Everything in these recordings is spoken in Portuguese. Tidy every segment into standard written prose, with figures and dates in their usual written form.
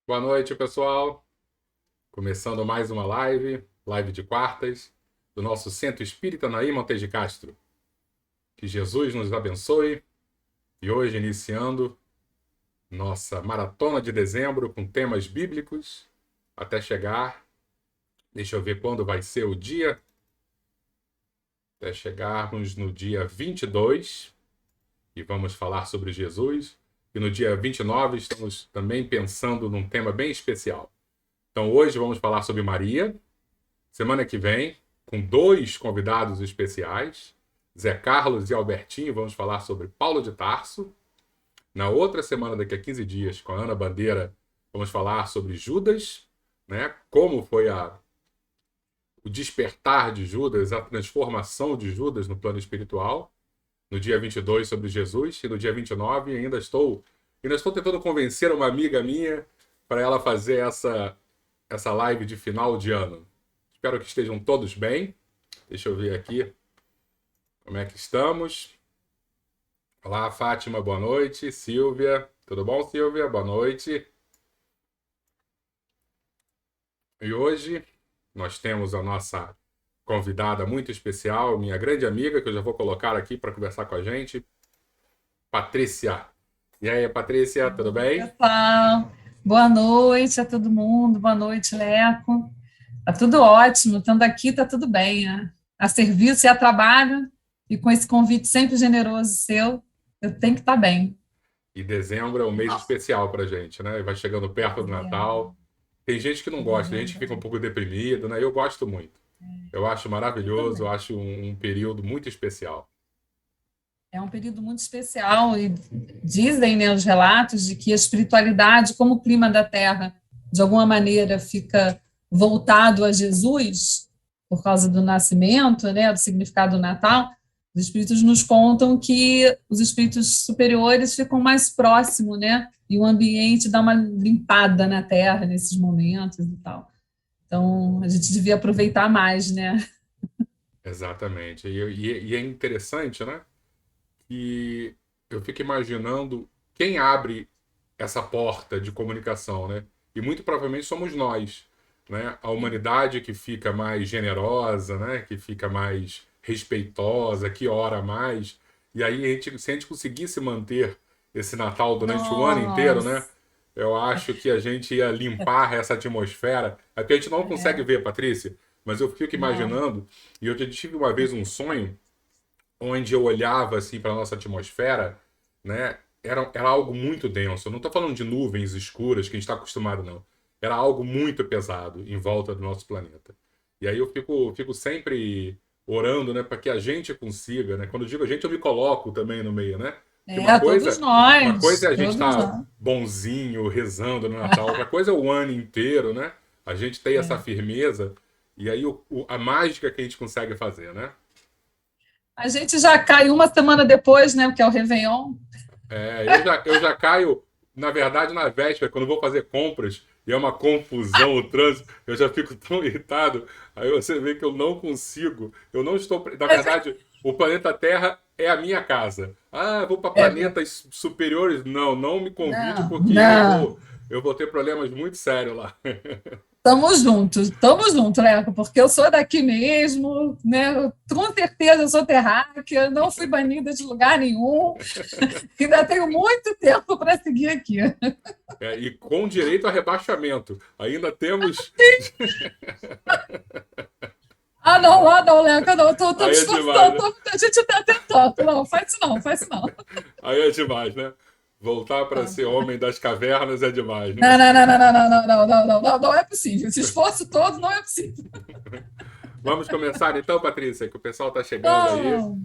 Boa noite, pessoal. Começando mais uma live de quartas, do nosso Centro Espírita Naí Montes de Castro. Que Jesus nos abençoe. E hoje, iniciando nossa maratona de dezembro com temas bíblicos, até chegar, deixa eu ver quando vai ser o dia, até chegarmos no dia 22, e vamos falar sobre Jesus. E no dia 29, estamos também pensando num tema bem especial. Então, hoje vamos falar sobre Maria. Semana que vem, com dois convidados especiais, Zé Carlos e Albertinho, vamos falar sobre Paulo de Tarso. Na outra semana, daqui a 15 dias, com a Ana Bandeira, vamos falar sobre Judas, né? Como foi o despertar de Judas, a transformação de Judas no plano espiritual. No dia 22, sobre Jesus. E no dia 29, ainda estou tentando convencer uma amiga minha para ela fazer essa live de final de ano. Espero que estejam todos bem. Deixa eu ver aqui como é que estamos. Olá, Fátima, boa noite. Silvia, tudo bom, Silvia? Boa noite. E hoje nós temos a nossa convidada muito especial, minha grande amiga, que eu já vou colocar aqui para conversar com a gente, Patrícia. E aí, Patrícia, tudo bem? Pessoal, boa noite a todo mundo, boa noite, Leco. Tá tudo ótimo, estando aqui, tá tudo bem, né? A serviço e a trabalho, e com esse convite sempre generoso seu, eu tenho que estar bem. E dezembro é um mês especial para a gente, né? Vai chegando perto do Dezembro, Natal. Tem gente que não gosta, tem gente que dezembro, fica um pouco deprimido, né? Eu gosto muito. Eu acho eu maravilhoso, eu também. acho um período muito especial. É um período muito especial e dizem, né, os relatos de que a espiritualidade, como o clima da Terra, de alguma maneira fica voltado a Jesus por causa do nascimento, né, do significado do Natal, os espíritos nos contam que os espíritos superiores ficam mais próximos, né, e o ambiente dá uma limpada na Terra nesses momentos e tal. Então, a gente devia aproveitar mais, né? Exatamente. E é interessante, né? Que eu fico imaginando quem abre essa porta de comunicação, né? E muito provavelmente somos nós, né? A humanidade que fica mais generosa, né? Que fica mais respeitosa, que ora mais. E aí, se a gente conseguisse manter esse Natal durante o ano inteiro, né? Nossa, Eu acho que a gente ia limpar essa atmosfera. Até a gente não consegue é, ver, Patrícia, mas eu fico não, imaginando, e eu já tive uma vez um sonho onde eu olhava assim para a nossa atmosfera, né? Era algo muito denso. Eu não estou falando de nuvens escuras que a gente está acostumado, não. Era algo muito pesado em volta do nosso planeta. E aí eu fico sempre orando, né, para que a gente consiga, né? Quando eu digo a gente, eu me coloco também no meio, né? Que todos uma coisa nós, é a gente todos estar nós. bonzinho, rezando no Natal, outra coisa é o ano inteiro, né? A gente tem essa É. firmeza e aí a mágica que a gente consegue fazer, né? A gente já cai uma semana depois, né, que é o Réveillon. Eu já caio, na verdade, na véspera, quando vou fazer compras e é uma confusão o trânsito, eu já fico tão irritado. Aí você vê que eu não consigo, eu não estou. Na verdade, o planeta Terra é a minha casa. Ah, vou para É, planetas superiores? Não, não me convide, não, porque não. eu vou ter problemas muito sérios lá. Estamos juntos, Leco, porque eu sou daqui mesmo, né? Com certeza eu sou terráquea, não fui banida de lugar nenhum, ainda tenho muito tempo para seguir aqui. E com direito a rebaixamento. Ainda temos. Ah, não, Leco, não, estou me Aí é demais, esforçando, né? a gente está tentando. Não, faz isso não, faz isso não. Aí é demais, né? Voltar para ser homem das cavernas é demais, né? Não, não, não, não, não, não, não, não, não, não, não, não é possível. Esse esforço todo não é possível. Vamos começar então, Patrícia, que o pessoal está chegando aí. Vamos, vamos.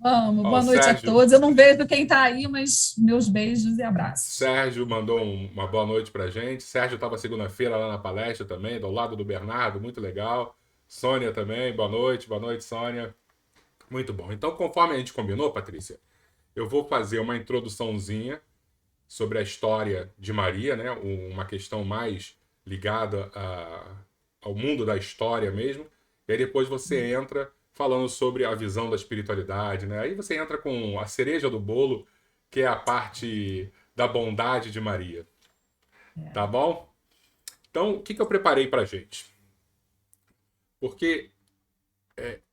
Ó, o Boa noite a Sérgio, todos. Eu não vejo quem está aí, mas meus beijos e abraços. Sérgio mandou uma boa noite para gente. Sérgio estava segunda-feira lá na palestra também, do lado do Bernardo, muito legal. Sônia também, boa noite, Sônia. Muito bom. Então, conforme a gente combinou, Patrícia, eu vou fazer uma introduçãozinha sobre a história de Maria, né? Uma questão mais ligada ao mundo da história mesmo. E aí depois você entra falando sobre a visão da espiritualidade, né? Aí você entra com a cereja do bolo, que é a parte da bondade de Maria. Tá bom? Então, o que eu preparei para a gente? Porque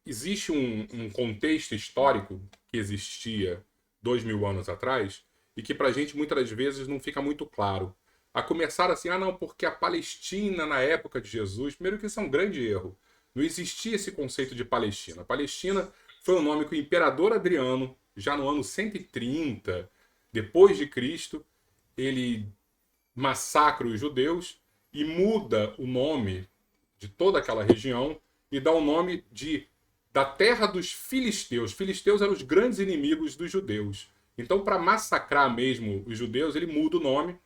existe um contexto histórico que existia 2000 anos atrás e que para a gente muitas das vezes não fica muito claro. A começar assim, não, porque a Palestina na época de Jesus, primeiro que isso é um grande erro. Não existia esse conceito de Palestina. A Palestina foi um nome que o imperador Adriano, já no ano 130 depois de Cristo, ele massacra os judeus e muda o nome de toda aquela região e dá o nome da terra dos filisteus. Filisteus eram os grandes inimigos dos judeus. Então, para massacrar mesmo os judeus, ele muda o nome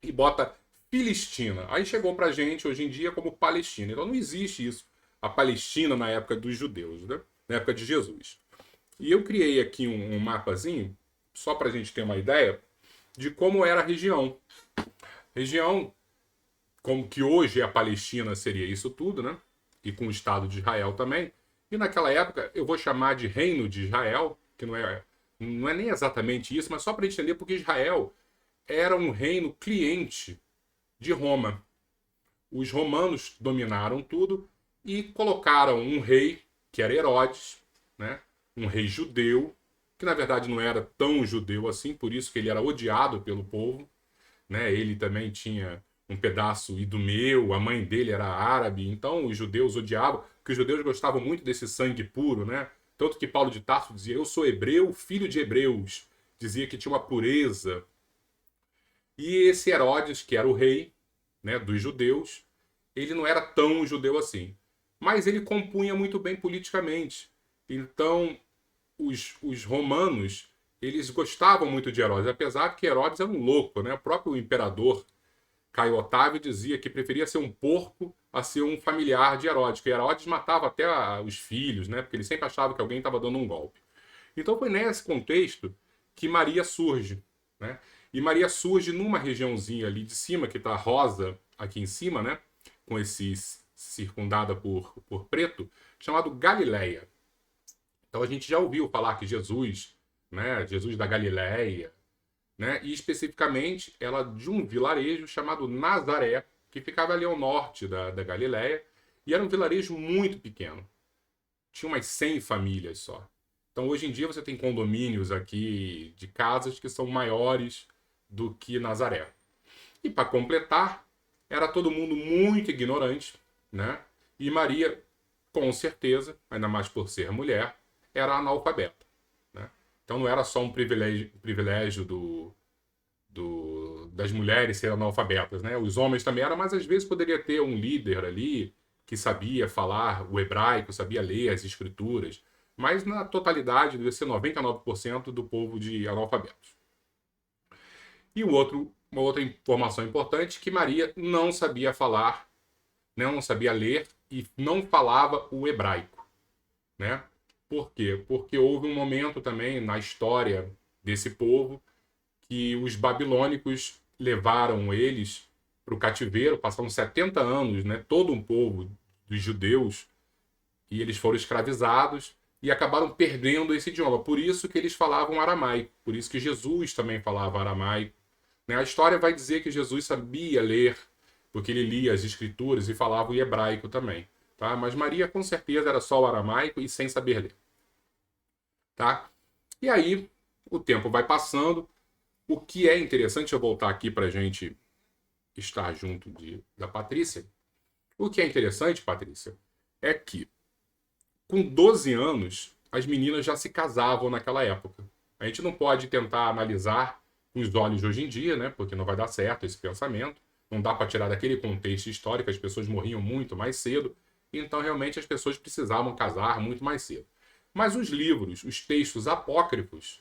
e bota Filistina. Aí chegou para a gente hoje em dia como Palestina. Então não existe isso, a Palestina na época dos judeus, né? Na época de Jesus. E eu criei aqui um mapazinho, só para a gente ter uma ideia, de como era a região. Região, como que hoje a Palestina seria isso tudo, né? E com o Estado de Israel também. E naquela época eu vou chamar de Reino de Israel, que não é nem exatamente isso, mas só para entender porque Israel era um reino cliente de Roma. Os romanos dominaram tudo e colocaram um rei, que era Herodes, né? Um rei judeu, que na verdade não era tão judeu assim, por isso que ele era odiado pelo povo. Né? Ele também tinha um pedaço idumeu, a mãe dele era árabe, então os judeus odiavam, porque os judeus gostavam muito desse sangue puro, né? Tanto que Paulo de Tarso dizia, eu sou hebreu, filho de hebreus. Dizia que tinha uma pureza. E esse Herodes, que era o rei, né, dos judeus, ele não era tão judeu assim. Mas ele compunha muito bem politicamente. Então, os romanos, eles gostavam muito de Herodes, apesar que Herodes era um louco, né? O próprio imperador Caio Otávio dizia que preferia ser um porco a ser um familiar de Herodes, que Herodes matava até os filhos, né? Porque ele sempre achava que alguém estava dando um golpe. Então foi nesse contexto que Maria surge, né? E Maria surge numa regiãozinha ali de cima, que está rosa aqui em cima, né? Com esse circundada por preto, chamado Galileia. Então a gente já ouviu falar que Jesus, né? Jesus da Galileia, né? E especificamente ela de um vilarejo chamado Nazaré, que ficava ali ao norte da Galileia, e era um vilarejo muito pequeno. Tinha umas 100 famílias só. Então hoje em dia você tem condomínios aqui de casas que são maiores do que Nazaré. E para completar, era todo mundo muito ignorante, né? E Maria, com certeza, ainda mais por ser mulher, era analfabeta. Né? Então não era só um privilégio das mulheres serem analfabetas. Né? Os homens também eram, mas às vezes poderia ter um líder ali que sabia falar o hebraico, sabia ler as escrituras. Mas na totalidade devia ser 99% do povo de analfabetos. E uma outra informação importante é que Maria não sabia falar, não sabia ler e não falava o hebraico. Né? Por quê? Porque houve um momento também na história desse povo que os babilônicos levaram eles para o cativeiro, passaram 70 anos, né? Todo um povo dos judeus, e eles foram escravizados e acabaram perdendo esse idioma. Por isso que eles falavam aramaico, por isso que Jesus também falava aramaico. Né? A história vai dizer que Jesus sabia ler, porque ele lia as escrituras e falava o hebraico também. Tá? Mas Maria com certeza era só o aramaico e sem saber ler. Tá? E aí o tempo vai passando. O que é interessante, eu voltar aqui para a gente estar junto da Patrícia. O que é interessante, Patrícia, é que com 12 anos as meninas já se casavam naquela época. A gente não pode tentar analisar com os olhos de hoje em dia, né? Porque não vai dar certo esse pensamento. Não dá para tirar daquele contexto histórico, as pessoas morriam muito mais cedo. Então, realmente, as pessoas precisavam casar muito mais cedo. Mas os livros, os textos apócrifos,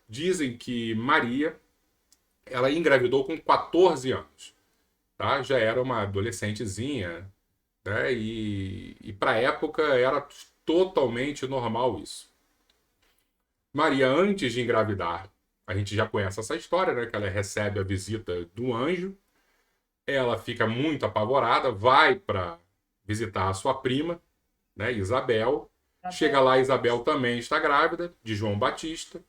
dizem que Maria ela engravidou com 14 anos. Tá? Já era uma adolescentezinha. Né? E para a época era totalmente normal isso. Maria, antes de engravidar, a gente já conhece essa história, né? Que ela recebe a visita do anjo. Ela fica muito apavorada, vai para visitar a sua prima, né, Isabel. Chega lá, Isabel também está grávida de João Batista.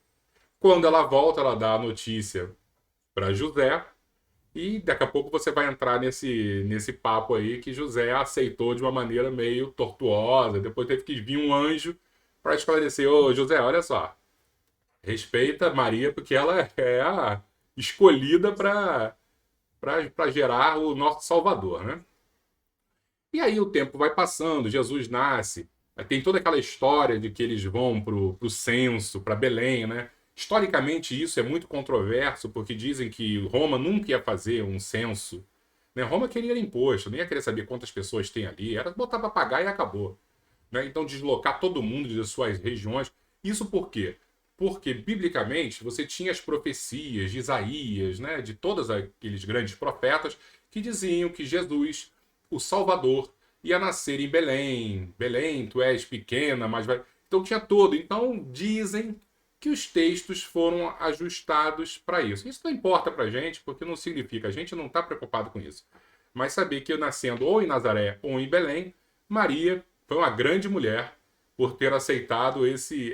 Quando ela volta, ela dá a notícia para José. E daqui a pouco você vai entrar nesse papo aí que José aceitou de uma maneira meio tortuosa. Depois teve que vir um anjo para esclarecer: ô José, olha só, respeita Maria porque ela é a escolhida para gerar o nosso Salvador, né? E aí o tempo vai passando, Jesus nasce, tem toda aquela história de que eles vão pro censo, para Belém, né? Historicamente isso é muito controverso, porque dizem que Roma nunca ia fazer um censo, né? Roma queria imposto, nem ia querer saber quantas pessoas tem ali, era botar para pagar e acabou, né? Então deslocar todo mundo de suas regiões. Isso por quê? Porque, biblicamente, você tinha as profecias de Isaías, né, de todos aqueles grandes profetas, que diziam que Jesus, o Salvador, ia nascer em Belém. Belém, tu és pequena, mas vai. Então tinha todo. Então dizem que os textos foram ajustados para isso. Isso não importa para a gente, porque não significa, a gente não está preocupado com isso. Mas saber que nascendo ou em Nazaré ou em Belém, Maria foi uma grande mulher por ter aceitado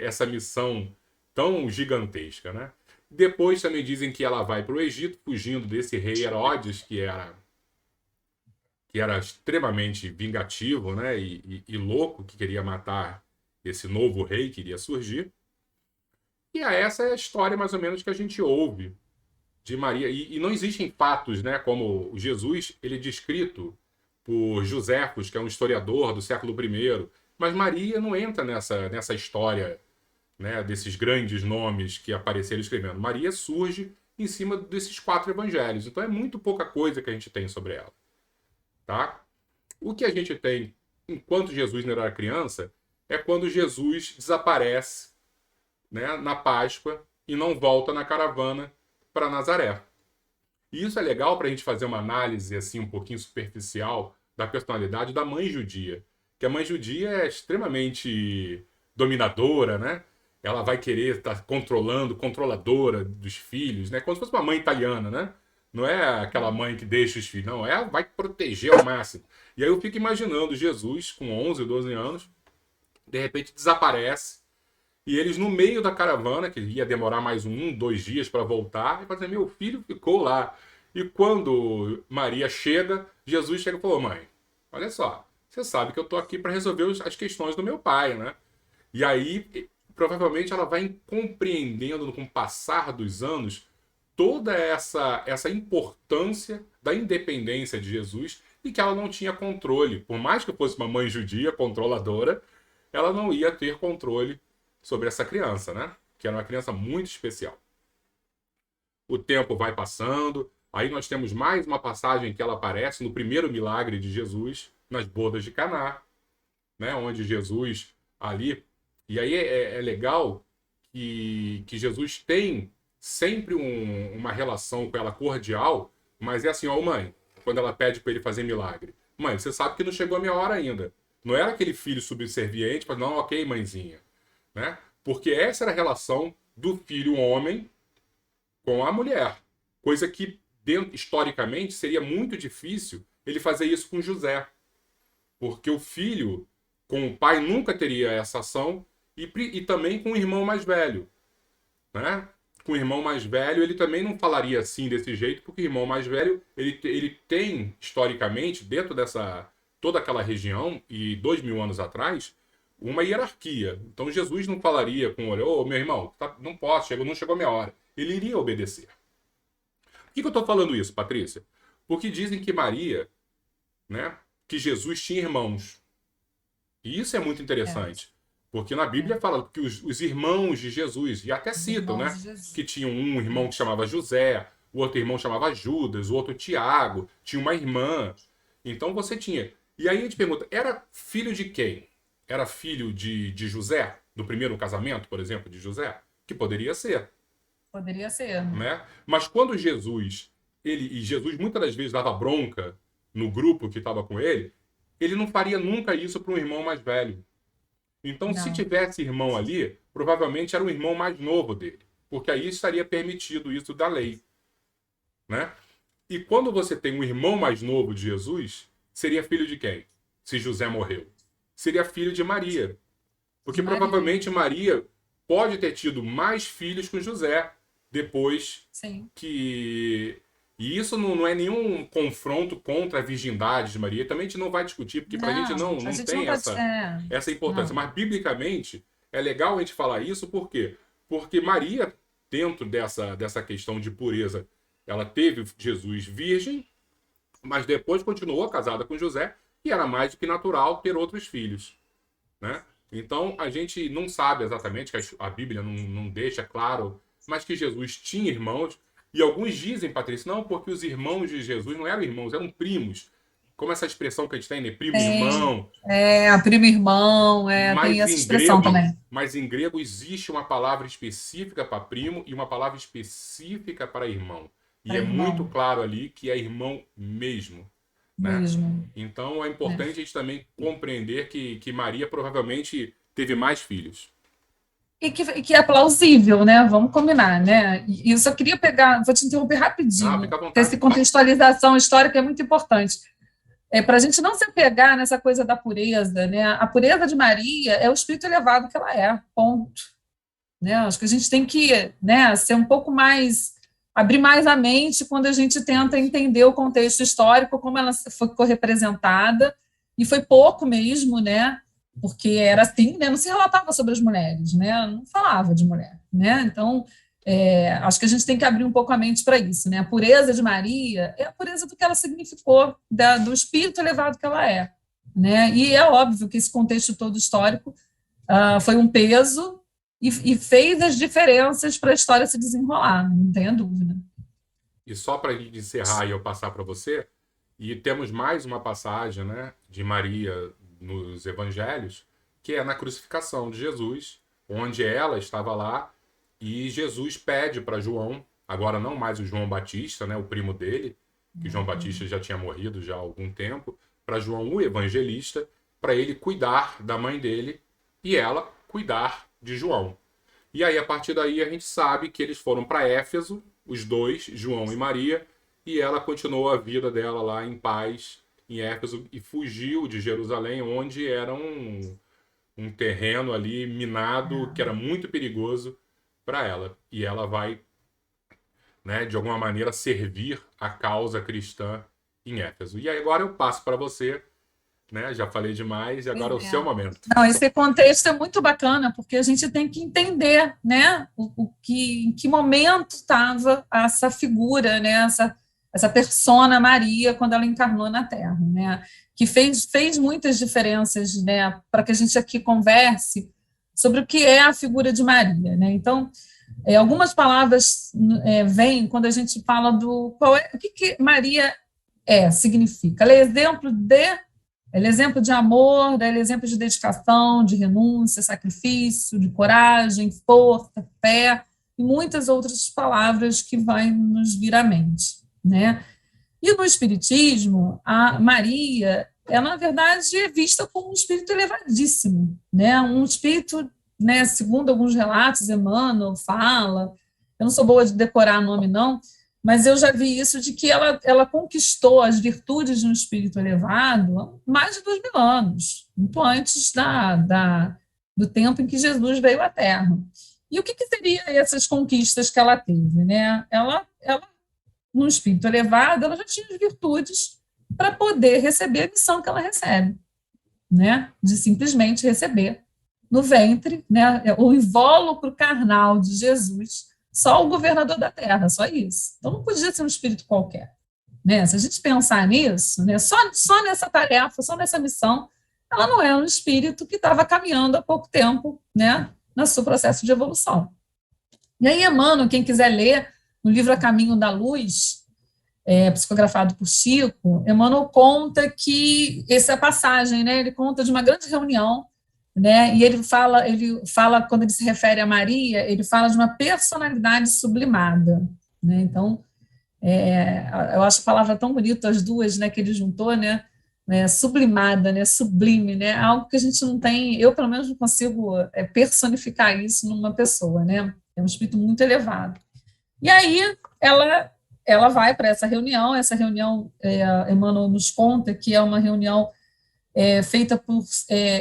essa missão tão gigantesca, né? Depois também dizem que ela vai para o Egito, fugindo desse rei Herodes, que era extremamente vingativo, né? E louco, que queria matar esse novo rei que iria surgir. E essa é a história, mais ou menos, que a gente ouve de Maria. E não existem fatos, né? Como Jesus, ele é descrito por Joséfos, que é um historiador do século I. Mas Maria não entra nessa história, né, desses grandes nomes que apareceram escrevendo. Maria surge em cima desses 4 evangelhos. Então é muito pouca coisa que a gente tem sobre ela. Tá? O que a gente tem enquanto Jesus não era criança é quando Jesus desaparece, né, na Páscoa e não volta na caravana para Nazaré. E isso é legal para a gente fazer uma análise assim um pouquinho superficial da personalidade da mãe judia. Que a mãe judia é extremamente dominadora, né? Ela vai querer estar controladora dos filhos, né? Como se fosse uma mãe italiana, né? Não é aquela mãe que deixa os filhos, não. Ela vai proteger ao máximo. E aí eu fico imaginando Jesus com 11, 12 anos, de repente desaparece, e eles no meio da caravana, que ia demorar mais 2 dias para voltar, e falam assim, meu filho ficou lá. E quando Maria chega, Jesus chega e falou, mãe, olha só, você sabe que eu estou aqui para resolver as questões do meu pai, né? E aí, provavelmente, ela vai compreendendo com o passar dos anos toda essa importância da independência de Jesus e que ela não tinha controle. Por mais que fosse uma mãe judia, controladora, ela não ia ter controle sobre essa criança, né? Que era uma criança muito especial. O tempo vai passando, aí nós temos mais uma passagem que ela aparece no primeiro milagre de Jesus, nas bodas de Caná, né? Onde Jesus ali... E aí é legal que Jesus tem sempre uma relação com ela cordial, mas é assim, ó, mãe, quando ela pede para ele fazer milagre. Mãe, você sabe que não chegou a minha hora ainda. Não era aquele filho subserviente, mas não, ok, mãezinha. Né? Porque essa era a relação do filho homem com a mulher. Coisa que, historicamente, seria muito difícil ele fazer isso com José. Porque o filho com o pai nunca teria essa ação e também com o irmão mais velho. Né? Com o irmão mais velho, ele também não falaria assim desse jeito, porque o irmão mais velho, ele tem, historicamente, dentro dessa toda aquela região, e 2000 anos atrás, uma hierarquia. Então Jesus não falaria com o ô meu irmão, não posso, não chegou a minha hora. Ele iria obedecer. Por que eu estou falando isso, Patrícia? Porque dizem que Maria, né, que Jesus tinha irmãos. E isso é muito interessante. Porque na Bíblia fala que os irmãos de Jesus, e até citam, né? Que tinham um irmão que chamava José, o outro irmão chamava Judas, o outro Tiago, tinha uma irmã. Então você tinha. E aí a gente pergunta, era filho de quem? Era filho de José? Do primeiro casamento, por exemplo, de José? Que poderia ser. Poderia ser. Né? Mas quando Jesus muitas das vezes dava bronca no grupo que estava com ele não faria nunca isso para um irmão mais velho. Então, se tivesse irmão ali, provavelmente era um irmão mais novo dele. Porque aí estaria permitido isso da lei. Né? E quando você tem um irmão mais novo de Jesus, seria filho de quem? Se José morreu. Seria filho de Maria. Porque provavelmente Maria pode ter tido mais filhos com José depois que E isso não é nenhum confronto contra a virgindade de Maria. Também a gente não vai discutir, porque para a gente Não, a não gente tem não pode. essa importância. Não. Mas, biblicamente, é legal a gente falar isso, por quê? Porque Maria, dentro dessa questão de pureza, ela teve Jesus virgem, mas depois continuou casada com José, e era mais do que natural ter outros filhos, né? Então, a gente não sabe exatamente, que a Bíblia não deixa claro, mas que Jesus tinha irmãos, e alguns dizem, Patrícia, não, porque os irmãos de Jesus não eram irmãos, eram primos. Como essa expressão que a gente tem, né? Primo Tem, irmão. primo irmão, tem Mas essa em expressão grego, também. mas em grego existe uma palavra específica para primo e uma palavra específica para irmão. E Para é muito irmão claro ali que é irmão mesmo, né? mesmo. Então é Né? importante a gente também compreender que Maria provavelmente teve mais filhos. E que é plausível, né? Vamos combinar, né? E eu só queria pegar, vou te interromper Ah, rapidinho, fica à porque essa vontade. contextualização histórica é muito importante. Para a gente não se apegar nessa coisa da pureza, né? A pureza de Maria é o espírito elevado que ela é, ponto. Né? Acho que a gente tem que, né, ser um pouco mais, abrir mais a mente quando a gente tenta entender o contexto histórico, como ela foi representada, e foi pouco mesmo, né? Porque era assim, né? Não se relatava sobre as mulheres, né? Não falava de mulher, né? Então, acho que a gente tem que abrir um pouco a mente para isso, né? A pureza de Maria é a pureza do que ela significou, do espírito elevado que ela é, né? E é óbvio que esse contexto todo histórico foi um peso e fez as diferenças para a história se desenrolar, não tenha dúvida. E só para encerrar e eu passar para você, e temos mais uma passagem, né, de Maria nos evangelhos, que é na crucificação de Jesus, onde ela estava lá e Jesus pede para João, agora não mais o João Batista, né, o primo dele, que João Batista já tinha morrido já há algum tempo, para João o evangelista, para ele cuidar da mãe dele e ela cuidar de João. E aí, a partir daí, a gente sabe que eles foram para Éfeso, os dois, João e Maria, e ela continuou a vida dela lá em paz em Éfeso e fugiu de Jerusalém, onde era um terreno ali minado que era muito perigoso para ela. E ela vai, né, de alguma maneira, servir a causa cristã em Éfeso. E aí, agora eu passo para você, né? Já falei demais e agora é o seu momento. Não, esse contexto é muito bacana, porque a gente tem que entender, né, em que momento estava essa figura, né, essa persona Maria quando ela encarnou na Terra, né, que fez muitas diferenças, né, para que a gente aqui converse sobre o que é a figura de Maria, né. Então, algumas palavras vêm quando a gente fala o que Maria significa. Ela é exemplo de amor, ela é exemplo de dedicação, de renúncia, sacrifício, de coragem, força, fé, e muitas outras palavras que vai nos vir à mente, né? E no Espiritismo, a Maria, ela, na verdade, é vista como um espírito elevadíssimo, né? Um espírito, né, segundo alguns relatos, Emmanuel fala, eu não sou boa de decorar nome, não, mas eu já vi isso de que ela conquistou as virtudes de um espírito elevado há mais de 2.000 anos, muito antes do tempo em que Jesus veio à Terra. E o que seriam essas conquistas que ela teve? Né? Ela, num espírito elevado, ela já tinha as virtudes para poder receber a missão que ela recebe, né? De simplesmente receber no ventre, né? O invólucro carnal de Jesus, só o governador da Terra, só isso. Então, não podia ser um espírito qualquer. Né? Se a gente pensar nisso, né, só nessa tarefa, só nessa missão, ela não é um espírito que estava caminhando há pouco tempo, né, no seu processo de evolução. E aí, Emmanuel, quem quiser ler, no livro A Caminho da Luz, psicografado por Chico, Emmanuel conta que essa passagem, né, ele conta de uma grande reunião, né, e ele fala, quando ele se refere a Maria, ele fala de uma personalidade sublimada, né, então, eu acho a palavra tão bonita, as duas, né, que ele juntou, né, sublimada, né, sublime, né, algo que a gente não tem, eu pelo menos não consigo personificar isso numa pessoa, né, é um espírito muito elevado. E aí ela vai para essa reunião, Emmanuel nos conta que é uma reunião feita por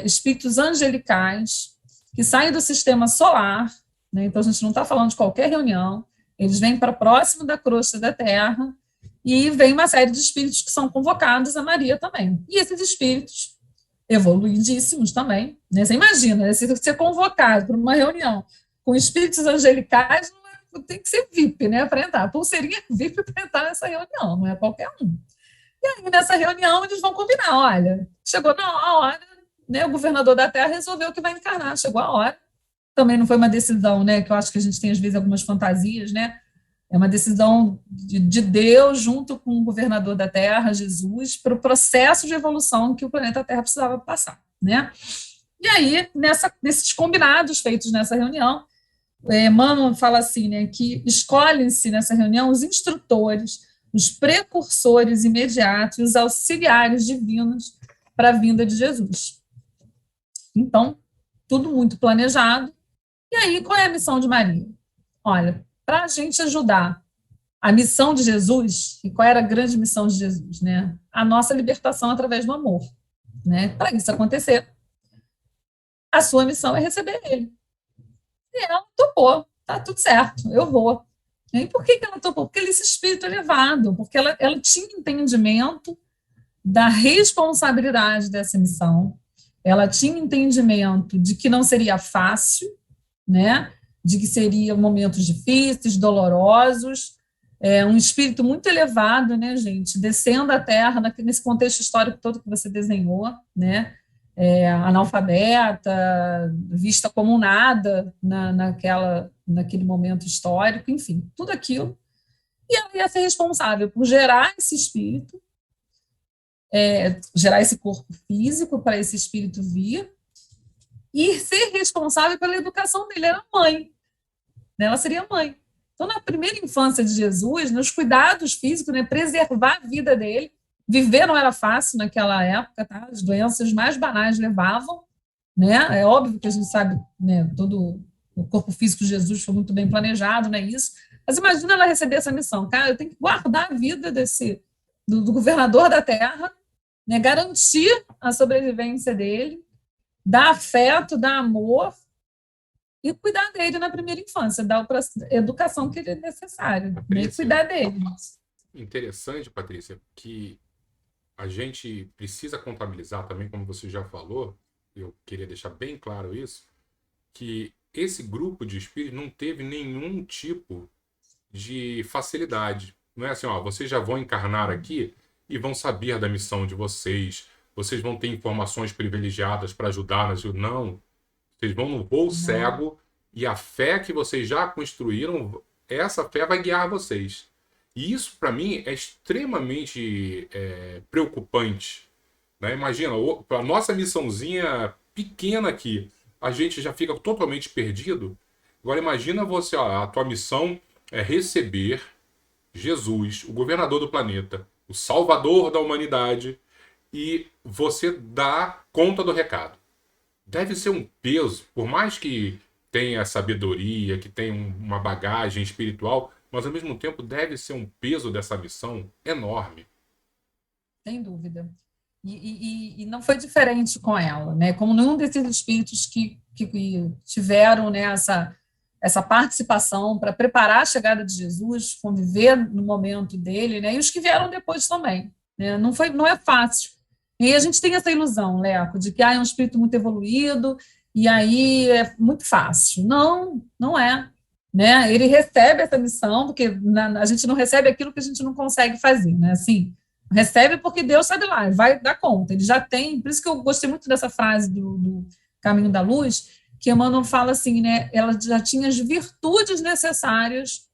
espíritos angelicais que saem do sistema solar, né? Então a gente não está falando de qualquer reunião, eles vêm para próximo da crosta da Terra e vem uma série de espíritos que são convocados a Maria também. E esses espíritos, evoluidíssimos também, né? Você imagina, né? Se você é convocado para uma reunião com espíritos angelicais, tem que ser VIP, né, para entrar. Pulseirinha VIP para entrar nessa reunião, não é qualquer um. E aí, nessa reunião, eles vão combinar, olha, chegou a hora, né, o governador da Terra resolveu que vai encarnar, chegou a hora. Também não foi uma decisão, né, que eu acho que a gente tem, às vezes, algumas fantasias, né, é uma decisão de Deus junto com o governador da Terra, Jesus, para o processo de evolução que o planeta Terra precisava passar, né. E aí, nesses combinados feitos nessa reunião, Emmanuel fala assim, né, que escolhem-se nessa reunião os instrutores, os precursores imediatos, os auxiliares divinos para a vinda de Jesus. Então, tudo muito planejado. E aí, qual é a missão de Maria? Olha, para a gente ajudar a missão de Jesus, e qual era a grande missão de Jesus, né? A nossa libertação através do amor, né? Para isso acontecer, a sua missão é receber ele. E ela topou, tá tudo certo, eu vou. E por que ela topou? Porque ele é esse espírito elevado, porque ela tinha entendimento da responsabilidade dessa missão, ela tinha entendimento de que não seria fácil, né? De que seriam momentos difíceis, dolorosos, um espírito muito elevado, né, gente, descendo à Terra, nesse contexto histórico todo que você desenhou, né? Analfabeta, vista como nada naquele momento histórico, enfim, tudo aquilo. E ela ia ser responsável por gerar esse espírito, gerar esse corpo físico para esse espírito vir, e ser responsável pela educação dele. Era mãe, né? Ela seria mãe. Então, na primeira infância de Jesus, nos cuidados físicos, né, preservar a vida dele. Viver não era fácil naquela época, tá? As doenças mais banais levavam, né? É óbvio que a gente sabe, né, todo o corpo físico de Jesus foi muito bem planejado, não é isso? Mas imagina ela receber essa missão, cara, eu tenho que guardar a vida do governador da Terra, né, garantir a sobrevivência dele, dar afeto, dar amor e cuidar dele na primeira infância, dar a educação que ele é necessário, né, e cuidar dele. Interessante, Patrícia, que a gente precisa contabilizar também, como você já falou, eu queria deixar bem claro isso, que esse grupo de espíritos não teve nenhum tipo de facilidade. Não é assim, ó, vocês já vão encarnar aqui e vão saber da missão de vocês, vocês vão ter informações privilegiadas para ajudar nas... Não, vocês vão no voo cego e a fé que vocês já construíram, essa fé vai guiar vocês. E isso, para mim, é extremamente preocupante. Né? Imagina, a nossa missãozinha pequena aqui, a gente já fica totalmente perdido. Agora imagina você, ó, a tua missão é receber Jesus, o governador do planeta, o salvador da humanidade, e você dá conta do recado. Deve ser um peso, por mais que tenha sabedoria, que tenha uma bagagem espiritual, mas ao mesmo tempo deve ser um peso dessa missão enorme. Sem dúvida. E não foi diferente com ela, né? Como nenhum desses espíritos que tiveram, né, essa participação para preparar a chegada de Jesus, conviver no momento dele, né? E os que vieram depois também, né? Não é fácil. E a gente tem essa ilusão, Leco, de que é um espírito muito evoluído e aí é muito fácil. Não é. Né? Ele recebe essa missão, porque a gente não recebe aquilo que a gente não consegue fazer, né? Assim, recebe porque Deus sabe lá, vai dar conta. Ele já tem, por isso que eu gostei muito dessa frase do Caminho da Luz, que Emmanuel fala assim, né? Ela já tinha as virtudes necessárias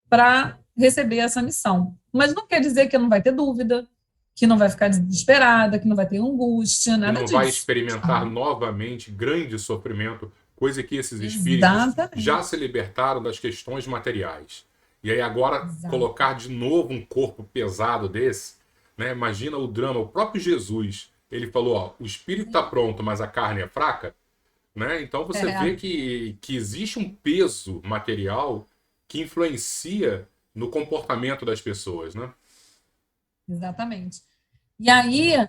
para receber essa missão. Mas não quer dizer que não vai ter dúvida, que não vai ficar desesperada, que não vai ter angústia, nada disso. Que não vai experimentar novamente grande sofrimento, coisa que esses espíritos já se libertaram das questões materiais. E aí agora colocar de novo um corpo pesado desse, né? Imagina o drama, o próprio Jesus, ele falou, ó, o espírito está pronto, mas a carne é fraca, né? Então você vê que existe um peso material que influencia no comportamento das pessoas, né? Exatamente. E aí,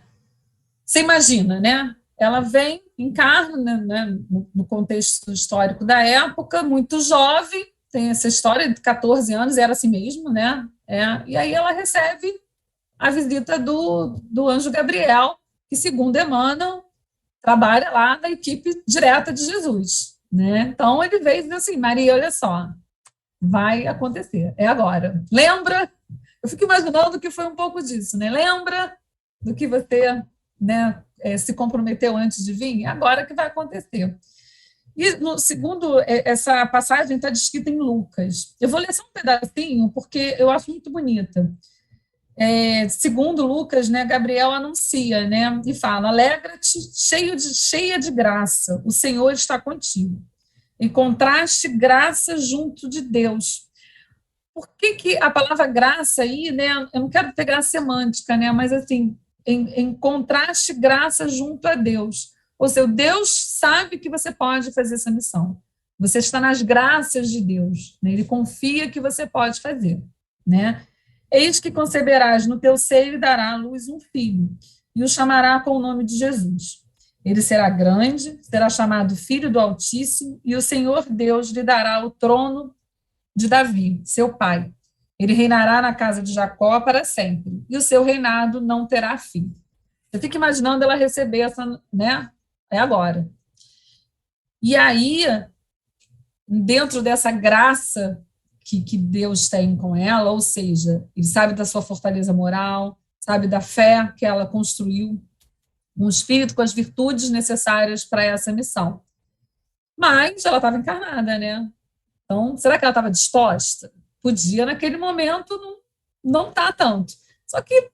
você imagina, né? Ela vem, encarna, né, no contexto histórico da época, muito jovem, tem essa história de 14 anos, era assim mesmo, né? E aí ela recebe a visita do anjo Gabriel, que, segundo Emmanuel, trabalha lá na equipe direta de Jesus, né? Então ele veio e disse assim: Maria, olha só, vai acontecer, é agora. Lembra? Eu fico imaginando que foi um pouco disso, né? Lembra do que você, né, se comprometeu antes de vir? É agora que vai acontecer. E, segundo, essa passagem está descrita em Lucas. Eu vou ler só um pedacinho, porque eu acho muito bonita. Segundo Lucas, né, Gabriel anuncia, né, e fala: alegra-te, cheia de graça, o Senhor está contigo. Encontraste graça junto de Deus. Por que a palavra graça aí, né, eu não quero pegar a semântica, né, mas assim, encontraste graça junto a Deus. Ou seja, Deus sabe que você pode fazer essa missão. Você está nas graças de Deus, né? Ele confia que você pode fazer, né? Eis que conceberás no teu seio e dará à luz um filho, e o chamará com o nome de Jesus. Ele será grande, será chamado Filho do Altíssimo, e o Senhor Deus lhe dará o trono de Davi, seu pai. Ele reinará na casa de Jacó para sempre, e o seu reinado não terá fim. Eu fico imaginando ela receber essa, né? É agora. E aí, dentro dessa graça que Deus tem com ela, ou seja, ele sabe da sua fortaleza moral, sabe da fé que ela construiu, um espírito com as virtudes necessárias para essa missão. Mas ela estava encarnada, né? Então, será que ela estava disposta? Podia, naquele momento, não tá tanto. Só que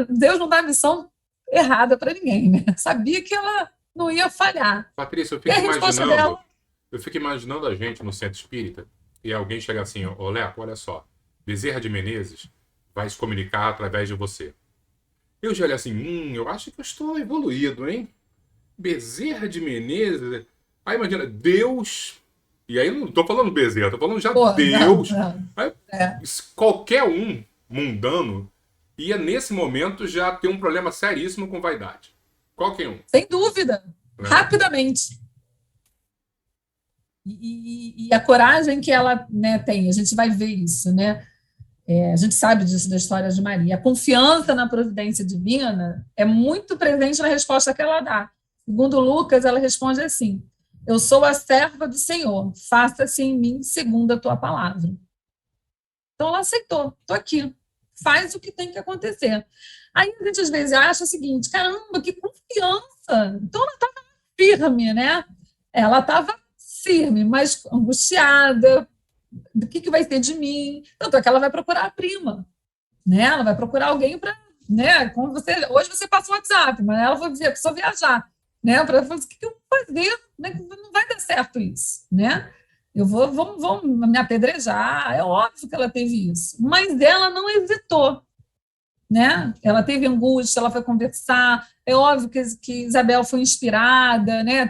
Deus não dá missão errada para ninguém, né? Sabia que ela não ia falhar. Patrícia, eu fico imaginando a gente no centro espírita e alguém chega assim: ô Leco, olha só, Bezerra de Menezes vai se comunicar através de você. Eu já olhei assim: eu acho que eu estou evoluído, hein? Bezerra de Menezes. Aí imagina, Deus. E aí eu não estou falando Bezerra, estou falando já Deus. Não. Aí, qualquer um mundano ia nesse momento já ter um problema seríssimo com vaidade. Qualquer um. Sem dúvida. Rapidamente. E a coragem que ela, né, tem, a gente vai ver isso, né? A gente sabe disso da história de Maria. A confiança na providência divina é muito presente na resposta que ela dá. Segundo Lucas, ela responde assim: eu sou a serva do Senhor, faça-se em mim segundo a tua palavra. Então ela aceitou, estou aqui, faz o que tem que acontecer. Aí a gente às vezes acha o seguinte: caramba, que confiança! Então ela estava firme, né? Ela estava firme, mas angustiada. Do que vai ser de mim? Tanto é que ela vai procurar a prima, né? Ela vai procurar alguém para, né? Como hoje você passa o WhatsApp, mas ela vai só viajar, né? Para falar: o que eu vou fazer? Não vai dar certo isso, né? Vão me apedrejar. É óbvio que ela teve isso, mas ela não hesitou, né? Ela teve angústia, ela foi conversar. É óbvio que Isabel foi inspirada, né?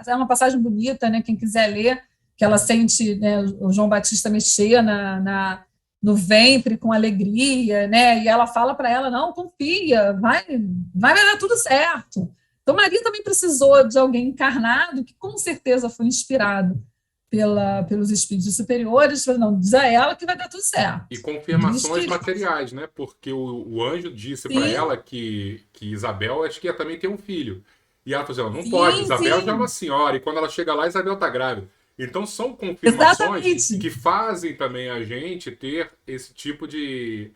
É uma passagem bonita, né? Quem quiser ler, que ela sente, né, o João Batista mexer no ventre com alegria, né? E ela fala para ela: não, confia, vai dar tudo certo. Então Maria também precisou de alguém encarnado que com certeza foi inspirado pelos espíritos superiores. Não, diz a ela que vai dar tudo certo. E confirmações materiais, né? Porque o anjo disse para ela que Isabel acho que ia também ter um filho. E ela falou assim: não pode, Isabel já é uma senhora, e quando ela chega lá, Isabel está grávida. Então são confirmações que fazem também a gente ter esse tipo de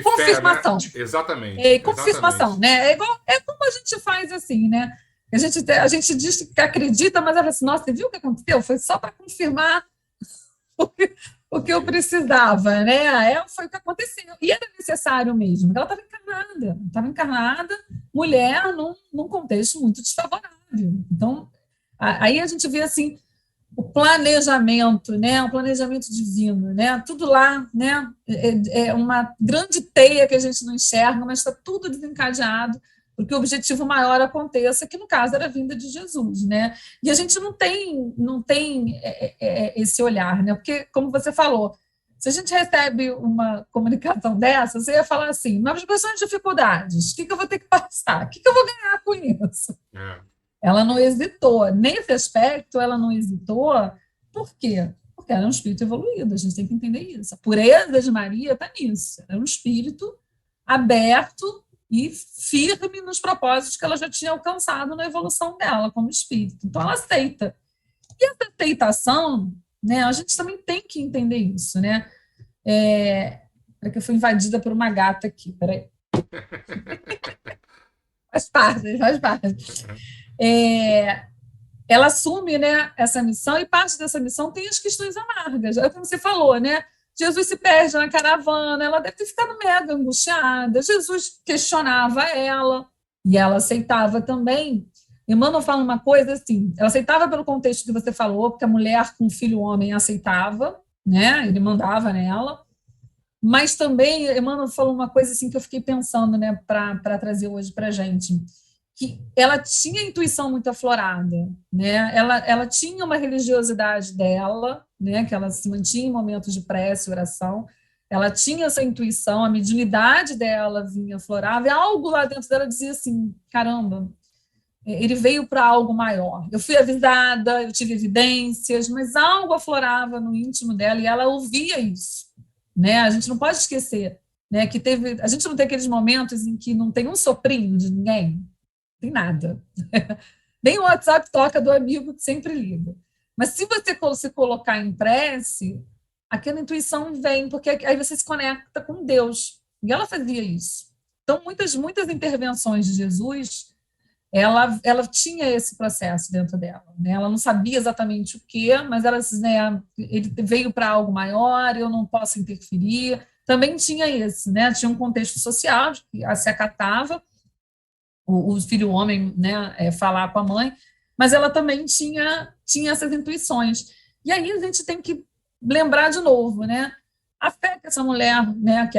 confirmação. Fé, né? Exatamente. Confirmação, né? É como a gente faz assim, né? A gente diz que acredita, mas ela fala assim: nossa, você viu o que aconteceu? Foi só para confirmar o que eu precisava, né? Foi o que aconteceu. E era necessário mesmo, porque ela estava encarnada, mulher, num contexto muito desfavorável. Então, aí a gente vê assim o planejamento, né? O planejamento divino, né? Tudo lá, né? É uma grande teia que a gente não enxerga, mas está tudo desencadeado porque o objetivo maior aconteça, que no caso era a vinda de Jesus, né? E a gente não tem esse olhar, né? Porque, como você falou, se a gente recebe uma comunicação dessa, você ia falar assim: mas quais são as dificuldades? O que eu vou ter que passar? O que eu vou ganhar com isso? Ela não hesitou. Nesse aspecto, ela não hesitou, Por quê? Porque ela é um espírito evoluído, a gente tem que entender isso. A pureza de Maria está nisso. Ela é um espírito aberto e firme nos propósitos que ela já tinha alcançado na evolução dela como espírito. Então, ela aceita. E essa aceitação, né, a gente também tem que entender isso, né? É que eu fui invadida por uma gata aqui, peraí. Faz parte, faz parte. Ela assume, né, essa missão, e parte dessa missão tem as questões amargas. É como você falou, né? Jesus se perde na caravana, ela deve ter ficado mega angustiada. Jesus questionava ela, e ela aceitava também. Emmanuel fala uma coisa assim, ela aceitava pelo contexto que você falou, porque a mulher com filho homem aceitava, né? Ele mandava nela. Mas também, Emmanuel falou uma coisa assim que eu fiquei pensando, né, para trazer hoje para a gente, que ela tinha intuição muito aflorada, né? Ela tinha uma religiosidade dela, né, que ela se mantinha em momentos de prece e oração, ela tinha essa intuição, a mediunidade dela vinha aflorava, e algo lá dentro dela dizia assim, caramba, ele veio para algo maior. Eu fui avisada, eu tive evidências, mas algo aflorava no íntimo dela e ela ouvia isso, né? A gente não pode esquecer, né, que a gente não tem aqueles momentos em que não tem um soprinho de ninguém, não tem nada. Nem o WhatsApp toca do amigo que sempre liga. Mas se você se colocar em prece, aquela intuição vem, porque aí você se conecta com Deus. E ela fazia isso. Então, muitas intervenções de Jesus, ela tinha esse processo dentro dela, né? Ela não sabia exatamente o que, mas ela, né, ele veio para algo maior, eu não posso interferir. Também tinha esse, né? Tinha um contexto social que se acatava, o filho homem, né, falar com a mãe, mas ela também tinha essas intuições. E aí a gente tem que lembrar de novo, né? A fé que essa mulher, né, que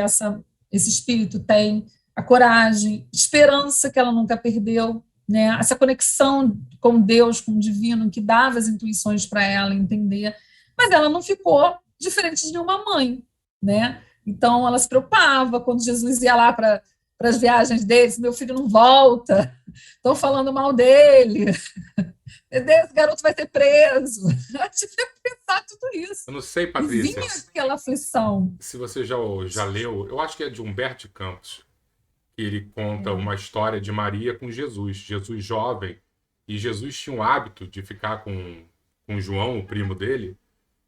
esse espírito tem, a coragem, esperança que ela nunca perdeu, né? Essa conexão com Deus, com o divino, que dava as intuições para ela entender, mas ela não ficou diferente de nenhuma mãe, né? Então ela se preocupava quando Jesus ia lá para as viagens deles, meu filho não volta, estão falando mal dele, esse garoto vai ser preso. A gente tem que pensar tudo isso. Eu não sei, E Patrícia, vinha aquela aflição. se você já leu, eu acho que é de Humberto de Campos, que ele conta uma história de Maria com Jesus jovem, e Jesus tinha o hábito de ficar com João, o primo dele,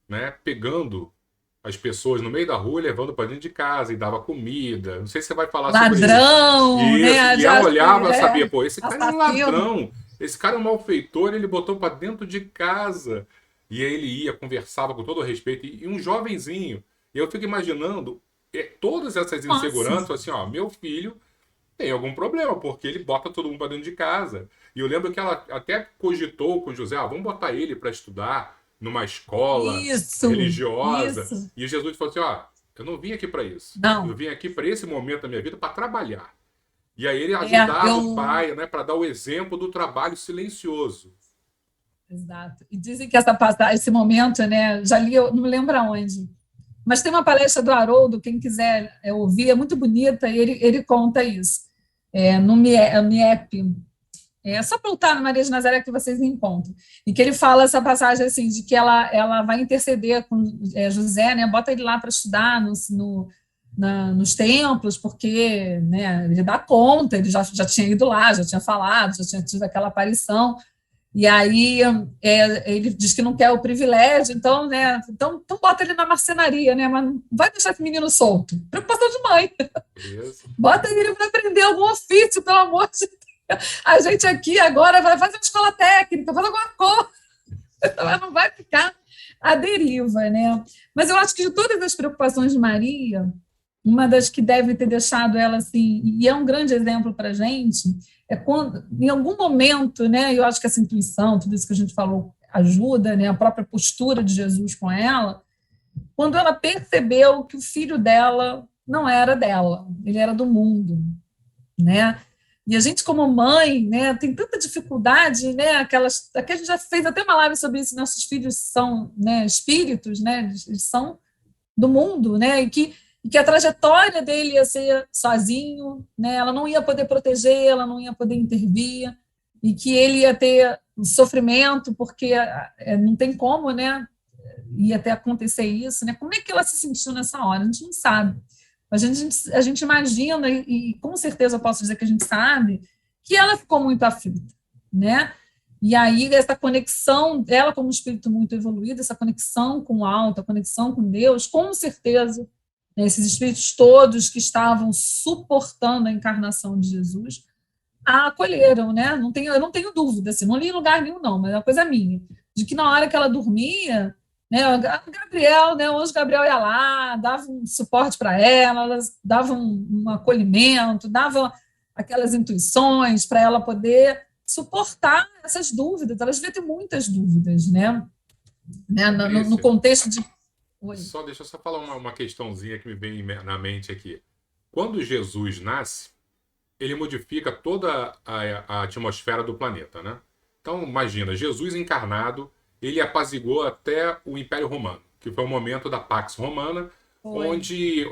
né, pegando as pessoas no meio da rua, levando para dentro de casa e dava comida. Não sei se você vai falar sobre isso. Ladrão, né? E ela olhava e sabia, pô, esse cara é um assassino. ladrão, esse cara é um malfeitor, ele botou para dentro de casa. E aí ele ia, conversava com todo o respeito, e um jovenzinho. E eu fico imaginando todas essas inseguranças, assim, ó, meu filho tem algum problema, porque ele bota todo mundo para dentro de casa. E eu lembro que ela até cogitou com José, vamos botar ele para estudar numa escola religiosa. Isso. E Jesus falou assim, eu não vim aqui para isso. Não. Eu vim aqui para esse momento da minha vida para trabalhar. E aí ele ajudava o pai, né, para dar o exemplo do trabalho silencioso. Exato. E dizem que esse momento, né, já li, eu não me lembro aonde, mas tem uma palestra do Haroldo, quem quiser ouvir, é muito bonita, e ele conta isso, no MIEP, só para lutar no Maria de Nazaré que vocês encontram, e que ele fala essa passagem assim, de que ela vai interceder com José, né, bota ele lá para estudar nos templos, porque, né, ele dá conta, ele já tinha ido lá, já tinha falado, já tinha tido aquela aparição. E aí ele diz que não quer o privilégio, então, né, então bota ele na marcenaria, né, mas não vai deixar esse menino solto. Preocupação de mãe. Isso. Bota ele para aprender algum ofício, pelo amor de Deus. A gente aqui agora vai fazer uma escola técnica, fazer alguma coisa. Então, ela não vai ficar à deriva, né? Mas eu acho que de todas as preocupações de Maria, uma das que deve ter deixado ela assim, e é um grande exemplo para a gente, é quando, em algum momento, né, eu acho que essa intuição, tudo isso que a gente falou, ajuda, né, a própria postura de Jesus com ela, quando ela percebeu que o filho dela não era dela, ele era do mundo, né? E a gente, como mãe, né, tem tanta dificuldade, né, aqui a gente já fez até uma live sobre isso, nossos filhos são, né, espíritos, né, eles são do mundo, né, e que a trajetória dele ia ser sozinho, né? Ela não ia poder proteger, ela não ia poder intervir, e que ele ia ter sofrimento, porque não tem como, né? ia até acontecer isso, né? Como é que ela se sentiu nessa hora? A gente não sabe. A gente imagina, e com certeza eu posso dizer que a gente sabe, que ela ficou muito aflita, né? E aí, essa conexão, ela como um espírito muito evoluído, essa conexão com o alto, a conexão com Deus, com certeza, né, esses espíritos todos que estavam suportando a encarnação de Jesus, a acolheram, né? Eu não tenho dúvida, assim, não li em lugar nenhum, não, mas é uma coisa minha, de que na hora que ela dormia, né, o Gabriel, né, o anjo Gabriel ia lá, dava um suporte para ela, elas davam um acolhimento, davam aquelas intuições para ela poder suportar essas dúvidas. Elas deviam ter muitas dúvidas, né? No contexto de... Deixa eu só falar uma questãozinha que me vem na mente aqui. Quando Jesus nasce, ele modifica toda a atmosfera do planeta, né? Então, imagina, Jesus encarnado, ele apaziguou até o Império Romano, que foi o momento da Pax Romana, onde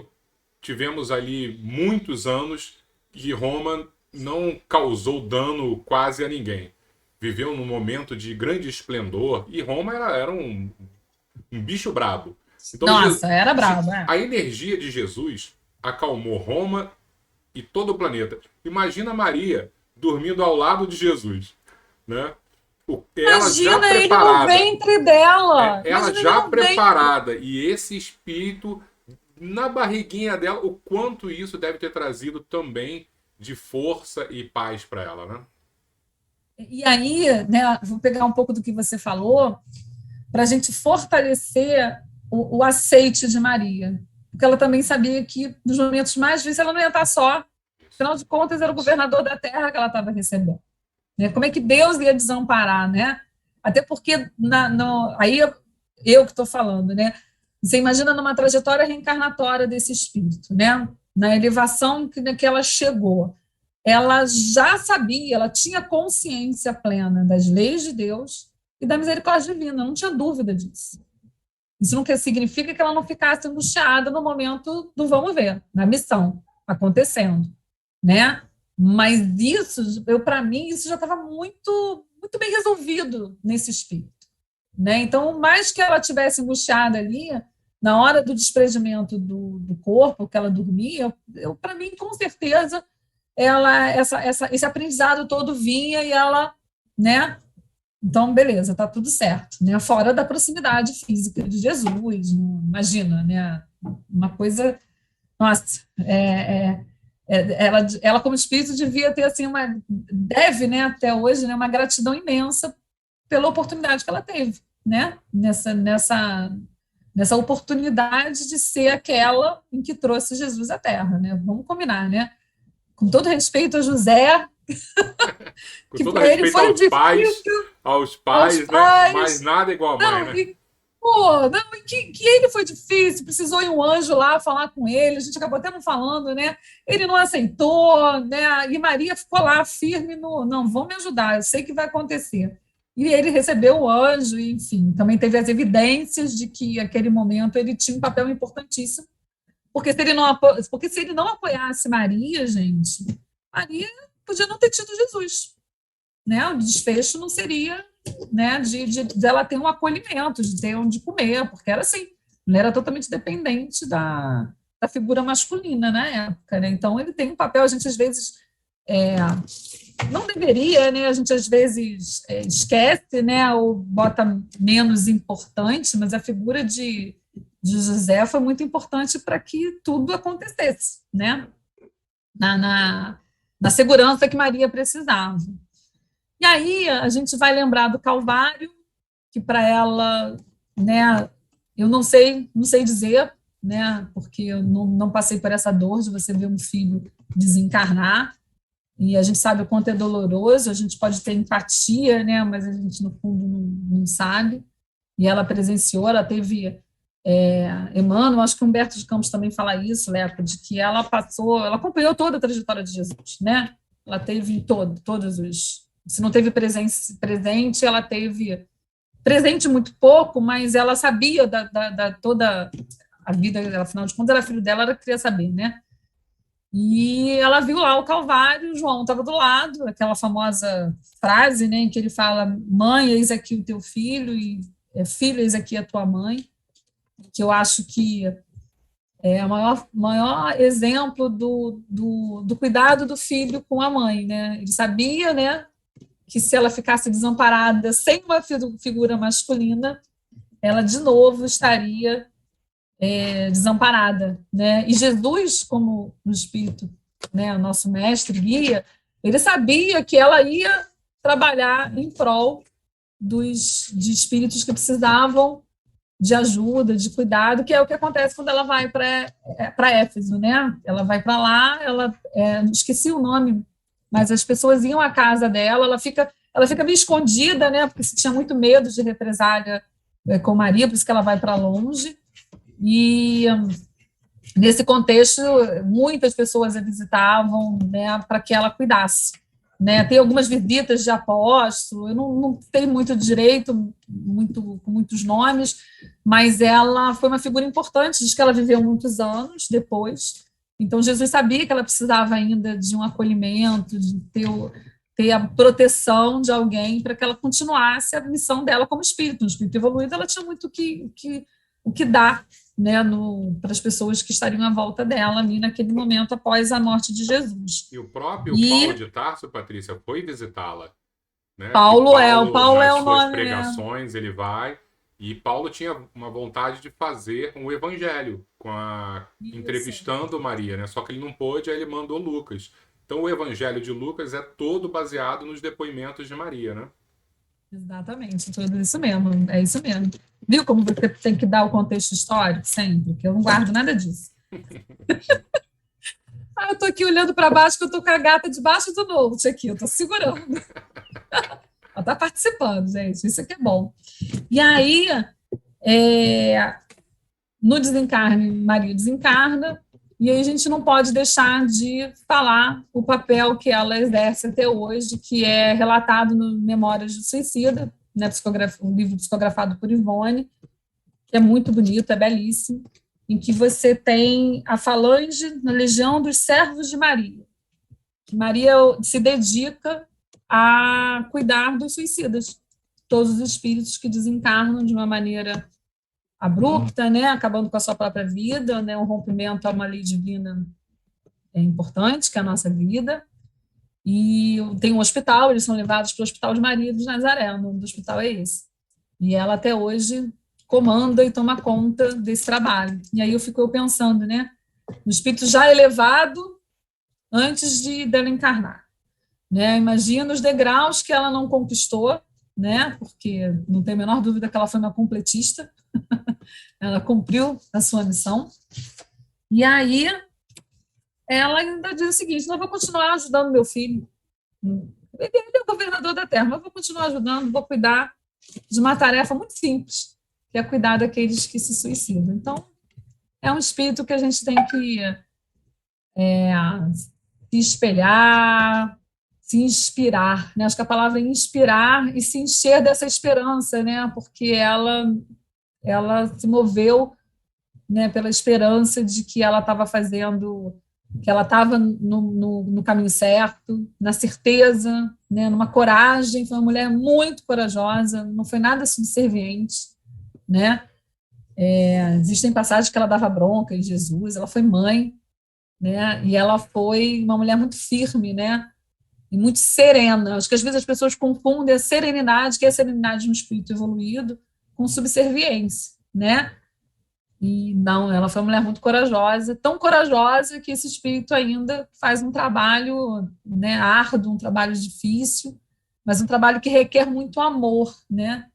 tivemos ali muitos anos que Roma não causou dano quase a ninguém. Viveu num momento de grande esplendor e Roma era um bicho brabo. Então, nossa, era brabo. A energia de Jesus acalmou Roma e todo o planeta. Imagina Maria dormindo ao lado de Jesus, né? Ela já preparada, ele no ventre dela. Ela já preparada e esse espírito na barriguinha dela, o quanto isso deve ter trazido também de força e paz para ela, né? E aí, né, vou pegar um pouco do que você falou para a gente fortalecer o aceite de Maria, porque ela também sabia que nos momentos mais difíceis ela não ia estar só. Afinal de contas, era o governador da terra que ela estava recebendo. Né? Como é que Deus ia desamparar, né? Até porque, aí eu que estou falando, né? Você imagina numa trajetória reencarnatória desse espírito, né? Na elevação que ela chegou. Ela já sabia, ela tinha consciência plena das leis de Deus e da misericórdia divina, não tinha dúvida disso. Isso não significa que ela não ficasse angustiada no momento do vamos ver, na missão, acontecendo, né? Mas isso, para mim, isso já estava muito, muito bem resolvido nesse espírito, né? Então, mais que ela tivesse angustiada ali, na hora do desprendimento do corpo, que ela dormia, para mim, com certeza, esse aprendizado todo vinha e ela, né? Então, beleza, tá tudo certo, né? Fora da proximidade física de Jesus, imagina, né? Uma coisa, nossa, ela como espírito devia ter assim deve, né, até hoje, né, uma gratidão imensa pela oportunidade que ela teve, né? Nessa oportunidade de ser aquela em que trouxe Jesus à Terra, né? Vamos combinar, né? Com todo respeito a José, com todo respeito aos pais, né? Mas nada igual a mãe, né? Que ele foi difícil, precisou ir um anjo lá falar com ele, a gente acabou até não falando, né? Ele não aceitou, né? E Maria ficou lá firme não, vão me ajudar, eu sei que vai acontecer. E ele recebeu o anjo, e, enfim, também teve as evidências de que, naquele momento, ele tinha um papel importantíssimo, porque se ele não apoiasse Maria, gente, Maria podia não ter tido Jesus, né? O desfecho não seria, né, de ela ter um acolhimento, de ter onde comer, porque era assim, ele era totalmente dependente da figura masculina na época, né? Então ele tem um papel, a gente às vezes não deveria, né? A gente às vezes esquece, né, ou bota menos importante, mas a figura de José foi muito importante para que tudo acontecesse, né? Na segurança que Maria precisava. E aí a gente vai lembrar do Calvário, que para ela, né, eu não sei dizer, né, porque eu não passei por essa dor de você ver um filho desencarnar, e a gente sabe o quanto é doloroso, a gente pode ter empatia, né, mas a gente no fundo não sabe, e ela presenciou, ela teve... Emmanuel, acho que Humberto de Campos também fala isso, Leco, de que ela acompanhou toda a trajetória de Jesus, né? Ela teve todos os... Se não teve presente, ela teve presente muito pouco, mas ela sabia da toda a vida, afinal de contas, era filho dela, ela queria saber, né? E ela viu lá o Calvário, João estava do lado, aquela famosa frase, né, em que ele fala, mãe, eis aqui o teu filho, e Filha, eis aqui a tua mãe, que eu acho que é o maior exemplo do cuidado do filho com a mãe, né? Ele sabia, né, que se ela ficasse desamparada sem uma figura masculina, ela de novo estaria desamparada, né? E Jesus, como no Espírito, né, o nosso mestre guia, ele sabia que ela ia trabalhar em prol de espíritos que precisavam de ajuda, de cuidado, que é o que acontece quando ela vai para Éfeso, né? Ela vai para lá, esqueci o nome, mas as pessoas iam à casa dela, ela fica meio escondida, né? Porque se tinha muito medo de represália com Maria, por isso que ela vai para longe. E nesse contexto, muitas pessoas a visitavam, né, para que ela cuidasse. Né? Tem algumas visitas de apóstolo, eu não tenho muito direito, com muitos nomes, mas ela foi uma figura importante, diz que ela viveu muitos anos depois. Então, Jesus sabia que ela precisava ainda de um acolhimento, de ter a proteção de alguém para que ela continuasse a missão dela como espírito. No espírito evoluído, ela tinha muito o que dar, né, para as pessoas que estariam à volta dela ali naquele momento após a morte de Jesus. E o próprio Paulo de Tarso, Patrícia, foi visitá-la. Né? Paulo Nas o suas nome pregações, ele vai. E Paulo tinha uma vontade de fazer um evangelho entrevistando Maria, né? Só que ele não pôde, aí ele mandou Lucas. Então o evangelho de Lucas é todo baseado nos depoimentos de Maria, né? Exatamente, tudo isso mesmo, é isso mesmo. Viu como você tem que dar o contexto histórico sempre? Que eu não guardo nada disso. Eu estou aqui olhando para baixo, que eu estou com a gata debaixo do note aqui, eu estou segurando. Ela está participando, gente, isso aqui é bom. E aí, no desencarne, Maria desencarna, e aí a gente não pode deixar de falar o papel que ela exerce até hoje, que é relatado no Memórias do Suicida, né, um livro psicografado por Ivone, que é muito bonito, é belíssimo, em que você tem a falange na Legião dos Servos de Maria, que Maria se dedica a cuidar dos suicidas, todos os espíritos que desencarnam de uma maneira abrupta, né, acabando com a sua própria vida, né, um rompimento a uma lei divina importante, que é a nossa vida. E tem um hospital, eles são levados para o Hospital de Maria de Nazaré, o nome do hospital é esse. E ela até hoje comanda e toma conta desse trabalho. E aí eu fico pensando, né, no espírito já elevado antes dela encarnar. Né? Imagina os degraus que ela não conquistou, né, porque não tem a menor dúvida que ela foi uma completista, ela cumpriu a sua missão, e aí ela ainda diz o seguinte: não vou continuar ajudando meu filho, ele é o governador da terra, mas vou continuar ajudando, vou cuidar de uma tarefa muito simples, que é cuidar daqueles que se suicidam. Então, é um espírito que a gente tem que se espelhar, se inspirar, né? Acho que a palavra é inspirar e se encher dessa esperança, né? Porque ela se moveu, né, pela esperança de que ela estava fazendo, que ela estava no caminho certo, na certeza, né, numa coragem. Foi uma mulher muito corajosa, não foi nada subserviente, né? Existem passagens que ela dava bronca em Jesus, ela foi mãe, né? E ela foi uma mulher muito firme, né? E muito serena. Acho que às vezes as pessoas confundem a serenidade, que é a serenidade de um espírito evoluído, com subserviência, né? E não, ela foi uma mulher muito corajosa, tão corajosa que esse espírito ainda faz um trabalho, né, árduo, um trabalho difícil, mas um trabalho que requer muito amor, né?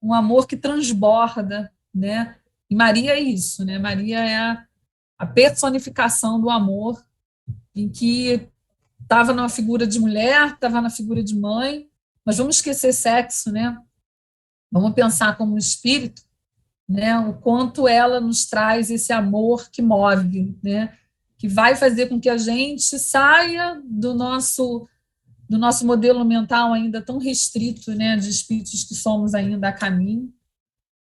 Um amor que transborda, né? E Maria é isso, né? Maria é a personificação do amor, em que estava na figura de mulher, estava na figura de mãe, mas vamos esquecer sexo, né? Vamos pensar como um espírito, né? O quanto ela nos traz esse amor que move, né? Que vai fazer com que a gente saia do nosso modelo mental ainda tão restrito, né? De espíritos que somos ainda a caminho,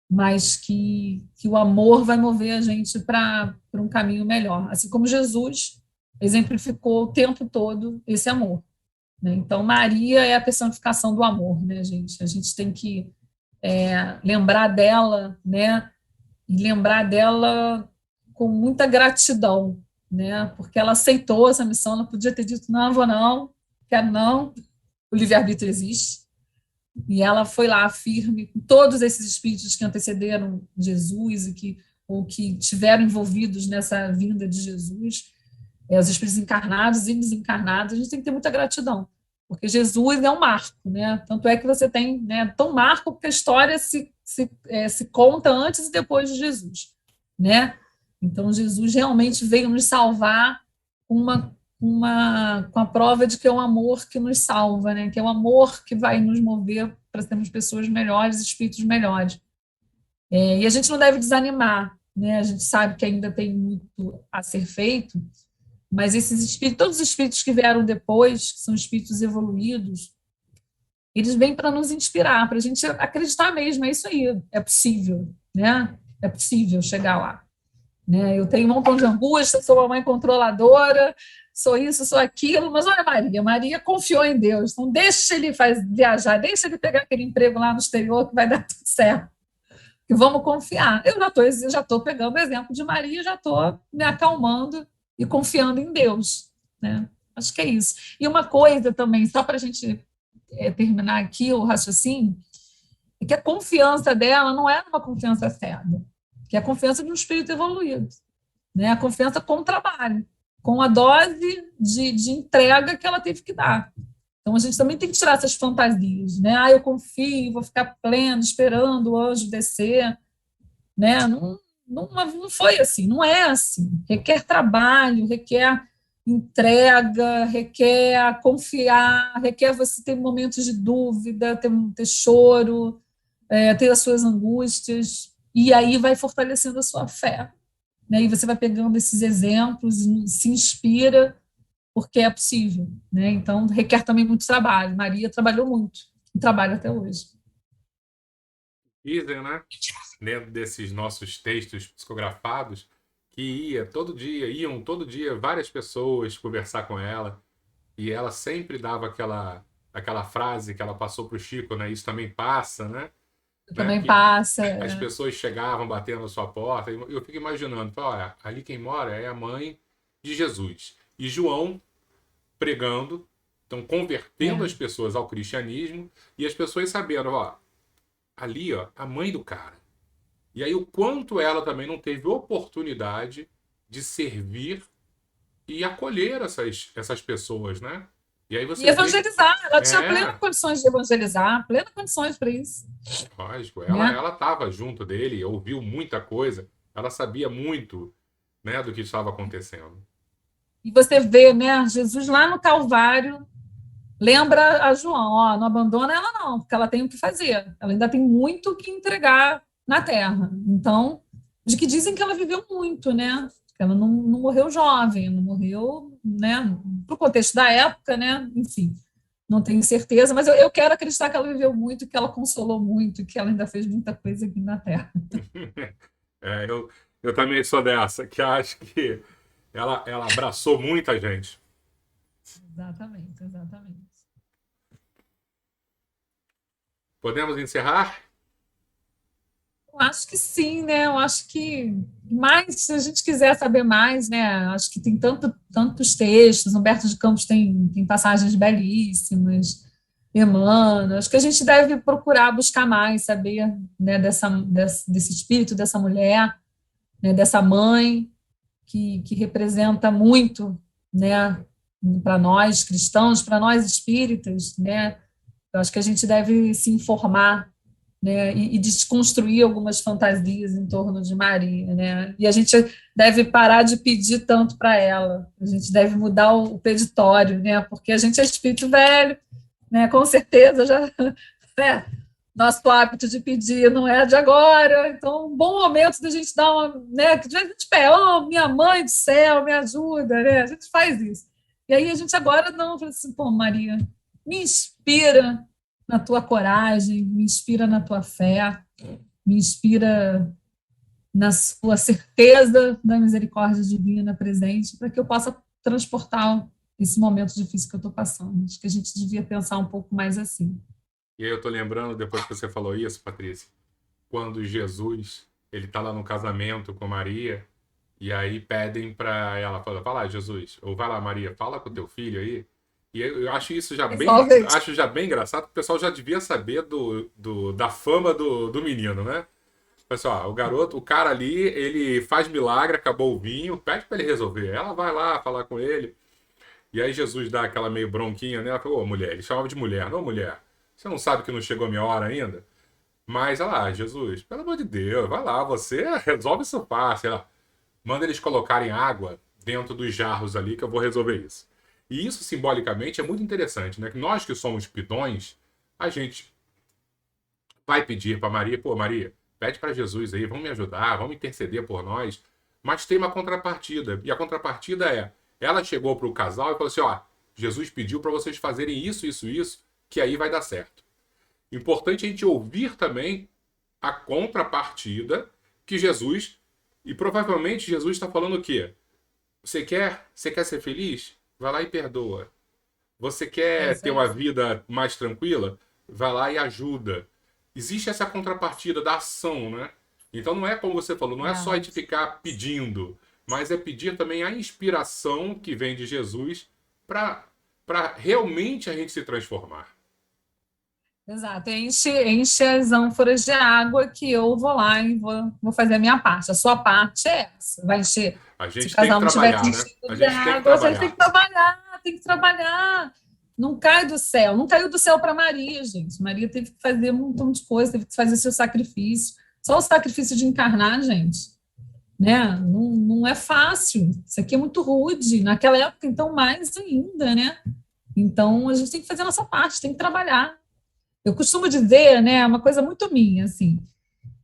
mas que o amor vai mover a gente para um caminho melhor. Assim como Jesus exemplificou o tempo todo esse amor. né? Então, Maria é a personificação do amor, né, gente? A gente tem que lembrar dela, né? E lembrar dela com muita gratidão, né? Porque ela aceitou essa missão, ela podia ter dito, não, vou não, quero não, o livre-arbítrio existe, e ela foi lá firme, com todos esses espíritos que antecederam Jesus e ou que tiveram envolvidos nessa vinda de Jesus, os espíritos encarnados e desencarnados, a gente tem que ter muita gratidão, porque Jesus é um marco, né? Tanto é que você tem, né, tão marco porque a história se conta antes e depois de Jesus, né? Então, Jesus realmente veio nos salvar com a prova de que é o amor que nos salva, né? Que é o amor que vai nos mover para sermos pessoas melhores, espíritos melhores. E a gente não deve desanimar, né? A gente sabe que ainda tem muito a ser feito, mas esses espíritos, todos os espíritos que vieram depois, que são espíritos evoluídos, eles vêm para nos inspirar, para a gente acreditar mesmo, é isso aí, é possível, né? É possível chegar lá. Né? Eu tenho um montão de angústia, sou uma mãe controladora, sou isso, sou aquilo, mas olha Maria confiou em Deus, então deixa ele viajar, deixa ele pegar aquele emprego lá no exterior que vai dar tudo certo, e vamos confiar. Eu já estou pegando o exemplo de Maria, já estou me acalmando e confiando em Deus, né? Acho que é isso. E uma coisa também, só para a gente terminar aqui o raciocínio, é que a confiança dela não é uma confiança cega, que é a confiança de um espírito evoluído, né? A confiança com o trabalho, com a dose de entrega que ela teve que dar. Então, a gente também tem que tirar essas fantasias, né? Eu confio, vou ficar pleno, esperando o anjo descer, né? Não foi assim, não é assim. Requer trabalho, requer entrega, requer confiar, requer você ter momentos de dúvida, ter choro, ter as suas angústias, e aí vai fortalecendo a sua fé. Né? E você vai pegando esses exemplos, se inspira, porque é possível. Né? Então, requer também muito trabalho. Maria trabalhou muito, e trabalha até hoje. Dizem, né? Dentro desses nossos textos psicografados, que iam todo dia várias pessoas conversar com ela, e ela sempre dava aquela frase que ela passou para o Chico, né? Isso também passa, né? Também Que passa. as pessoas chegavam batendo na sua porta, e eu fico imaginando, olha, ali quem mora é a mãe de Jesus. E João pregando, então convertendo as pessoas ao cristianismo, e as pessoas sabendo, ali, a mãe do cara. E aí o quanto ela também não teve oportunidade de servir e acolher essas pessoas, né? E aí você evangelizar, ela tinha plenas condições de evangelizar, plenas condições para isso. Lógico, ela estava junto dele, ouviu muita coisa, ela sabia muito, né, do que estava acontecendo. E você vê, né, Jesus lá no Calvário, lembra a João, não abandona ela não, porque ela tem o que fazer, ela ainda tem muito o que entregar na Terra. Então, de que dizem que ela viveu muito, né? Ela não morreu jovem, não morreu, né? Para o contexto da época, né? Enfim, não tenho certeza, mas eu quero acreditar que ela viveu muito, que ela consolou muito, que ela ainda fez muita coisa aqui na Terra. Eu também sou dessa, que acho que ela abraçou muita gente. Exatamente. Podemos encerrar? Eu acho que sim, né? Eu acho que mais, se a gente quiser saber mais, né? Acho que tem tantos textos. Humberto de Campos tem passagens belíssimas. Emmanuel. Acho que a gente deve procurar buscar mais, saber, né, desse espírito, dessa mulher, né, dessa mãe que representa muito, né, para nós cristãos, para nós espíritas, né? Eu acho que a gente deve se informar, né, e desconstruir algumas fantasias em torno de Maria, né? E a gente deve parar de pedir tanto para ela. A gente deve mudar o peditório, né? Porque a gente é espírito velho, né? Com certeza já, né? Nosso hábito de pedir não é de agora, então um bom momento da gente dar uma, né? Que a gente pede, minha mãe do céu, me ajuda, né? A gente faz isso. E aí a gente agora não, fala assim, pô, Maria, me inspira na tua coragem, me inspira na tua fé, me inspira na sua certeza da misericórdia divina presente, para que eu possa transportar esse momento difícil que eu estou passando. Acho que a gente devia pensar um pouco mais assim. E aí eu tô lembrando, depois que você falou isso, Patrícia, quando Jesus, ele tá lá no casamento com Maria, e aí pedem para ela, fala, vai lá, Jesus, ou vai lá, Maria, fala com o teu filho aí. E eu acho isso Resolve. acho já bem engraçado, porque o pessoal já devia saber da fama do menino, né? Pessoal, o garoto, o cara ali, ele faz milagre, acabou o vinho, pede para ele resolver. Ela vai lá falar com ele. E aí Jesus dá aquela meio bronquinha, né? Ela falou, ô mulher, ele chamava de mulher, não mulher. Você não sabe que não chegou a minha hora ainda? Mas, olha lá, Jesus, pelo amor de Deus, vai lá, você resolve isso fácil. Ela, manda eles colocarem água dentro dos jarros ali que eu vou resolver isso. E isso, simbolicamente, é muito interessante, né? Que nós que somos pidões, a gente vai pedir para Maria, pô, Maria, pede para Jesus aí, vamos me ajudar, vamos interceder por nós. Mas tem uma contrapartida. E a contrapartida é, ela chegou para o casal e falou assim, ó, Jesus pediu para vocês fazerem isso, isso, isso, que aí vai dar certo. Importante a gente ouvir também a contrapartida que Jesus, e provavelmente Jesus está falando o quê? Você quer ser feliz? Vai lá e perdoa. Você É quer isso ter aí. uma vida mais tranquila? Vai lá e ajuda. Existe essa contrapartida da ação, né? Então não é como você falou, não é só a gente É. ficar pedindo, mas é pedir também a inspiração que vem de Jesus para realmente a gente se transformar. Exato, enche as ânforas de água que eu vou lá e vou fazer a minha parte. A sua parte é essa, vai encher. A Se o gente tem que casal não tiver trabalhar, né? enchido A de gente tem que água, você tem que trabalhar. trabalhar, tem que trabalhar. Não cai do céu, não caiu do céu para Maria, gente. Maria teve que fazer um montão de coisa, teve que fazer seu sacrifício. Só o sacrifício de encarnar, gente, né? Não é fácil. Isso aqui é muito rude. Naquela época, então, mais ainda, né? Então, a gente tem que fazer a nossa parte, tem que trabalhar. Eu costumo dizer, né, uma coisa muito minha, assim,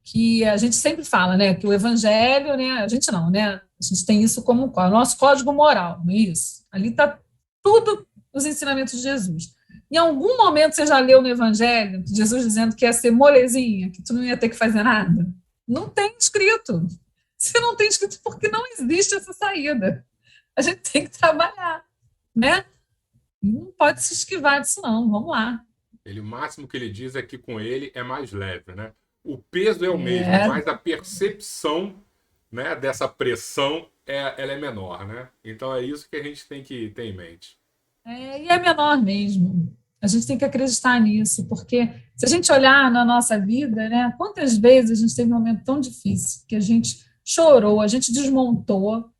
que a gente sempre fala, né, que o evangelho, né, a gente não, né, a gente tem isso como o nosso código moral, não é isso? Ali está tudo os ensinamentos de Jesus. Em algum momento você já leu no evangelho Jesus dizendo que ia ser molezinha, que tu não ia ter que fazer nada? Não tem escrito. Se não tem escrito, porque não existe essa saída. A gente tem que trabalhar, né? Não pode se esquivar disso, não. Vamos lá. Ele, o máximo que ele diz é que com ele é mais leve, né? O peso é o mesmo, É, mas a percepção, né, dessa pressão ela é menor, né? Então é isso que a gente tem que ter em mente. e é menor mesmo. A gente tem que acreditar nisso, porque se a gente olhar na nossa vida, né, quantas vezes a gente teve um momento tão difícil que a gente chorou, a gente desmontou,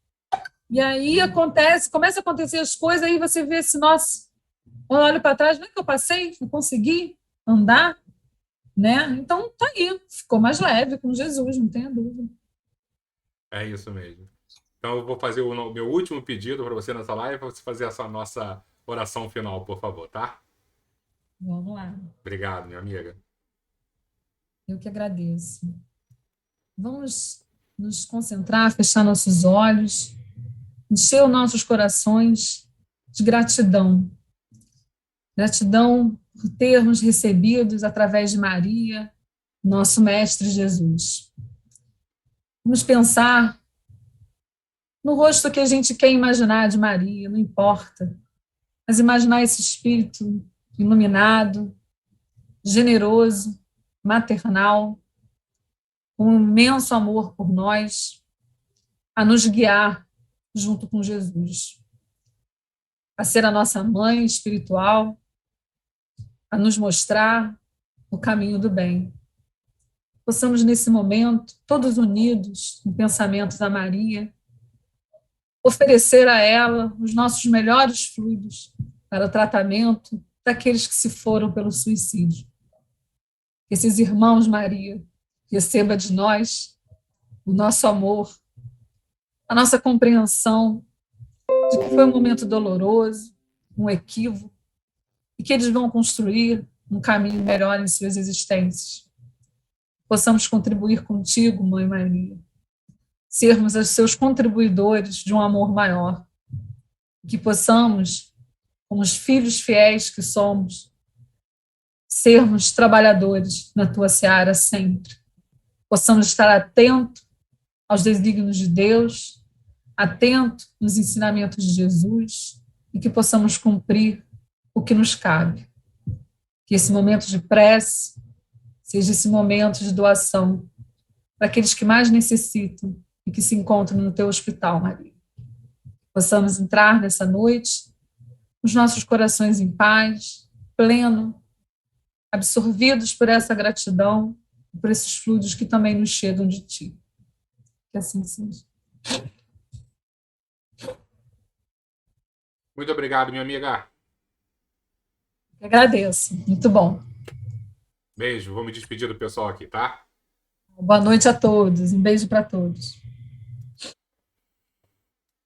e aí acontece, começa a acontecer as coisas, aí você vê assim, nossa, eu olho para trás, não é que eu passei, eu consegui andar, né? Então tá aí, ficou mais leve com Jesus, não tenha dúvida. É isso mesmo. Então eu vou fazer o meu último pedido para você nessa live, para você fazer essa nossa oração final, por favor, tá? Vamos lá, Obrigado, minha amiga. eu que agradeço. Vamos nos concentrar, fechar nossos olhos, encher os nossos corações de gratidão. Gratidão por termos recebidos através de Maria, nosso Mestre Jesus. Vamos pensar no rosto que a gente quer imaginar de Maria, não importa, mas imaginar esse espírito iluminado, generoso, maternal, com um imenso amor por nós, a nos guiar junto com Jesus, a ser a nossa mãe espiritual, a nos mostrar o caminho do bem. Possamos, nesse momento, todos unidos em pensamentos a Maria, oferecer a ela os nossos melhores fluidos para o tratamento daqueles que se foram pelo suicídio. Que esses irmãos, Maria, receba de nós o nosso amor, a nossa compreensão de que foi um momento doloroso, um equívoco, e que eles vão construir um caminho melhor em suas existências. Possamos contribuir contigo, Mãe Maria, sermos os seus contribuidores de um amor maior, que possamos, como os filhos fiéis que somos, sermos trabalhadores na tua seara sempre. Possamos estar atentos aos desígnios de Deus, atento nos ensinamentos de Jesus e que possamos cumprir o que nos cabe. Que esse momento de prece seja esse momento de doação para aqueles que mais necessitam e que se encontram no teu hospital, Maria. Possamos entrar nessa noite com os nossos corações em paz, pleno, absorvidos por essa gratidão, por esses fluidos que também nos chegam de ti. Que assim seja. Muito obrigado, minha amiga. Eu agradeço. Muito bom. Beijo. Vou me despedir do pessoal aqui, tá? Boa noite a todos. Um beijo para todos.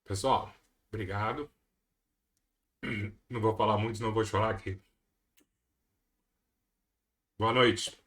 Pessoal, obrigado. Não vou falar muito, senão vou chorar aqui. Boa noite.